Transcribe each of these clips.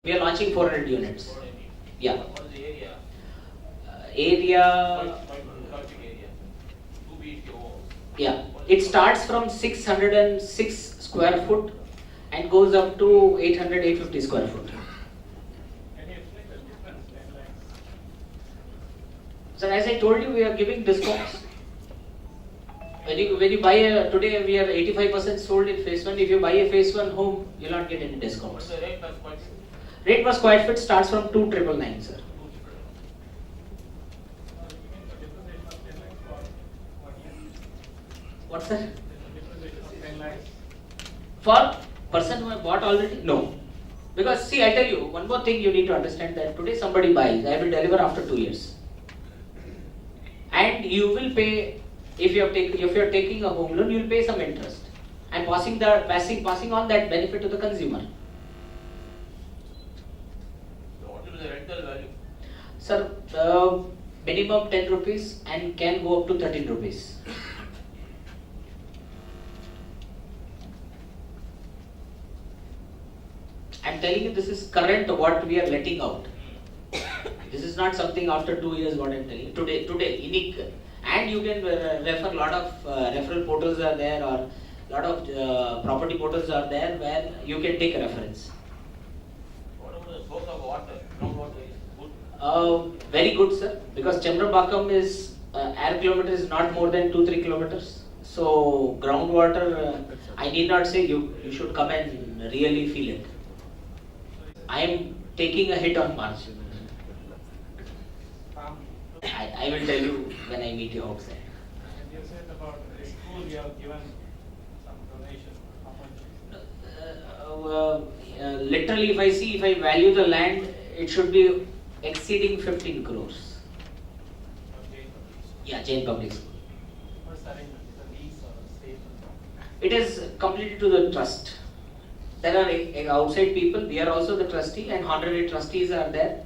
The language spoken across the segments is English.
We are launching 400 units. Yeah. What is the area? Area, Area. 2 BHK homes. yeah. It starts from 606 square foot and goes up to 800, 850 square foot. Can you explain the difference timelines? So as I told you, we are giving discounts. When you buy today we are 85% sold in phase 1. If you buy a phase 1 home, you will not get any What's discounts. the rate per square feet? Rate per square foot starts from 2,999, sir. What, sir? For person who have bought already? No. Because see, I tell you, one more thing you need to understand, that today somebody buys, I will deliver after 2 years. And you will pay, if you are taking a home loan, you will pay some interest. And passing on that benefit to the consumer. So what will be the rental value? Sir, minimum 10 rupees and can go up to 13 rupees. I am telling you, this is current what we are letting out. This is not something after 2 years what I am telling you. Today, unique. And you can refer, lot of referral portals are there, or lot of property portals are there where you can take a reference. What about the source of water? Groundwater is good. Very good, sir, because Chemrabakam is air kilometer is not more than 2-3 kilometers. So groundwater, I need not say, you should come and really feel it. I am taking a hit on March. I will tell you when I meet you outside. And you said about the school you have given some donation. How much? Literally, if I value the land, it should be exceeding 15 crores. Okay. Yeah, Jain Public School. What's the arrangement? Is it a lease or a state? It is completed to the trust. There are outside people, we are also the trustee, and honorary trustees are there,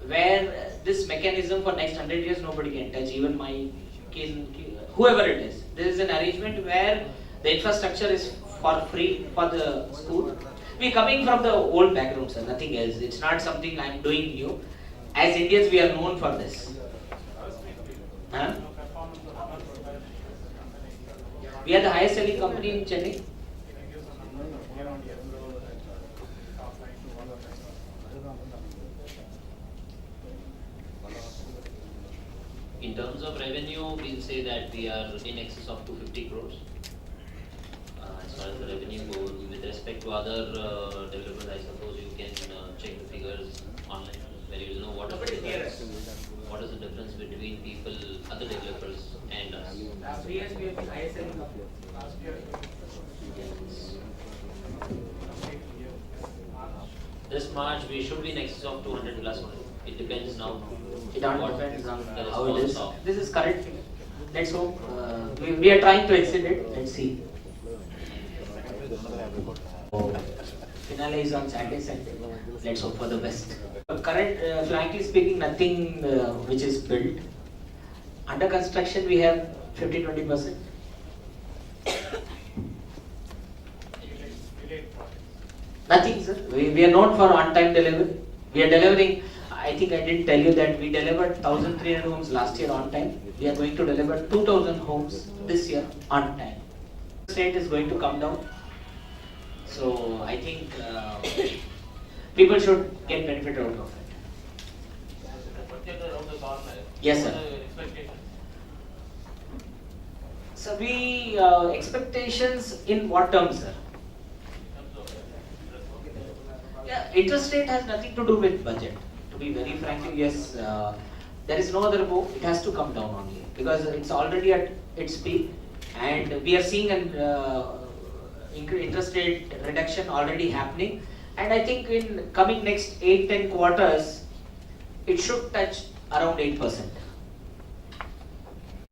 where this mechanism for next 100 years nobody can touch, even my kin, whoever it is. There is an arrangement where the infrastructure is for free for the school. We are coming from the old background, sir, nothing else. It's not something I am doing new. As Indians, we are known for this. Huh? Performance of how much production is the company? We are the highest selling company in Chennai. Can you give some numbers of year on year growth, top line to bottom line? In terms of revenue, we'll say that we are in excess of 250 crores. As far as the revenue goes, with respect to other developers, I suppose you can check the figures online, where you will know what is the difference between people, other developers and us. Last 3 years we have been highest selling company. Last year, This March, we should be in excess of 200 plus. It depends now. It all what depends on the how it is. response of. This is correct figure. Let's hope. We are trying to exceed it. Let's see. Finale is on Saturday. Let's hope for the best. Current, frankly speaking, nothing which is built. Under construction, we have 50-20%. delayed projects. Nothing, sir. We are known for on-time delivery. We are delivering. I think I didn't tell you that we delivered 1,300 homes last year on time. We are going to deliver 2,000 homes this year on time. The state is going to come down. So I think people should get benefit out of it. The budget around the corner. Yes, sir. What are the expectations? So we expectations in what terms, sir? In terms of interest rate? Yeah, interest rate has nothing to do with budget. To be very frank, yes, there is no other move. It has to come down only because it's already at its peak, and we are seeing an interest rate reduction already happening. And I think in coming next 8-10 quarters, it should touch around 8%.